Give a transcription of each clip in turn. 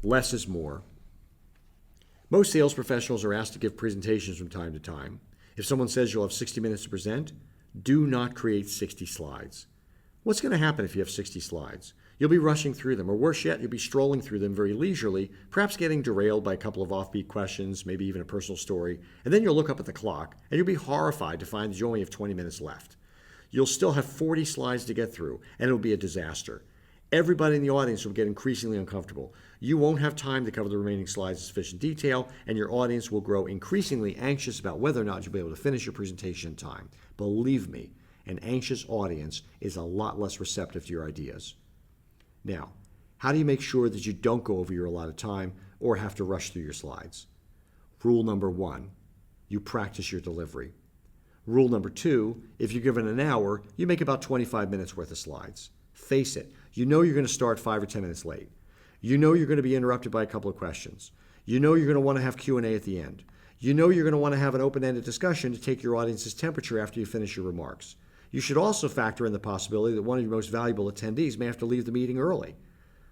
Less is more. Most sales professionals are asked to give presentations from time to time. If someone says you'll have 60 minutes to present, do not create 60 slides. What's going to happen if you have 60 slides? You'll be rushing through them, or worse yet, you'll be strolling through them very leisurely, perhaps getting derailed by a couple of offbeat questions, maybe even a personal story, and then you'll look up at the clock, and you'll be horrified to find that you only have 20 minutes left. You'll still have 40 slides to get through, and it'll be a disaster. Everybody in the audience will get increasingly uncomfortable. You won't have time to cover the remaining slides in sufficient detail, and your audience will grow increasingly anxious about whether or not you'll be able to finish your presentation in time. Believe me, an anxious audience is a lot less receptive to your ideas. Now, how do you make sure that you don't go over your allotted time or have to rush through your slides? Rule number 1, you practice your delivery. Rule number 2, if you're given an hour, you make about 25 minutes worth of slides. Face it, you know you're going to start 5 or 10 minutes late. You know you're going to be interrupted by a couple of questions. You know you're going to want to have Q&A at the end. You know you're going to want to have an open-ended discussion to take your audience's temperature after you finish your remarks. You should also factor in the possibility that one of your most valuable attendees may have to leave the meeting early.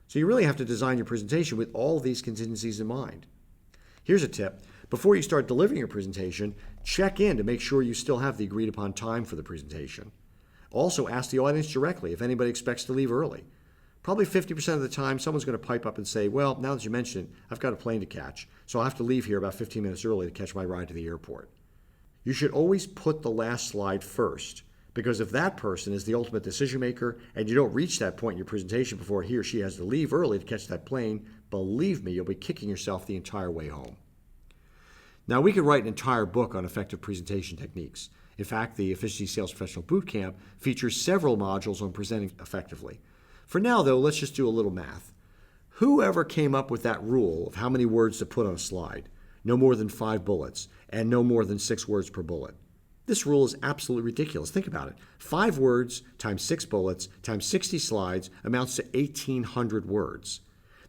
So you really have to design your presentation with all of these contingencies in mind. Here's a tip. Before you start delivering your presentation, check in to make sure you still have the agreed upon time for the presentation. Also, ask the audience directly if anybody expects to leave early. Probably 50% of the time, someone's going to pipe up and say, well, now that you mention it, I've got a plane to catch, so I'll have to leave here about 15 minutes early to catch my ride to the airport. You should always put the last slide first, because if that person is the ultimate decision maker and you don't reach that point in your presentation before he or she has to leave early to catch that plane, believe me, you'll be kicking yourself the entire way home. Now, we could write an entire book on effective presentation techniques. In fact, the Efficiency Sales Professional Bootcamp features several modules on presenting effectively. For now, though, let's just do a little math. Whoever came up with that rule of how many words to put on a slide? No more than 5 bullets, and no more than 6 words per bullet. This rule is absolutely ridiculous. Think about it. 5 words times 6 bullets times 60 slides amounts to 1,800 words.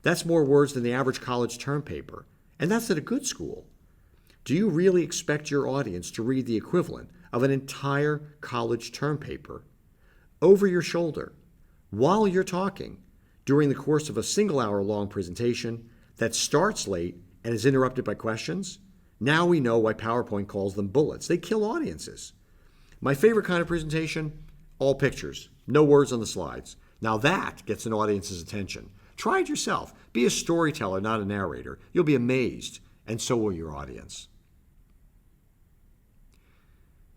That's more words than the average college term paper, and that's at a good school. Do you really expect your audience to read the equivalent of an entire college term paper over your shoulder while you're talking during the course of a single hour-long presentation that starts late and is interrupted by questions? Now we know why PowerPoint calls them bullets. They kill audiences. My favorite kind of presentation? All pictures, no words on the slides. Now that gets an audience's attention. Try it yourself. Be a storyteller, not a narrator. You'll be amazed, and so will your audience.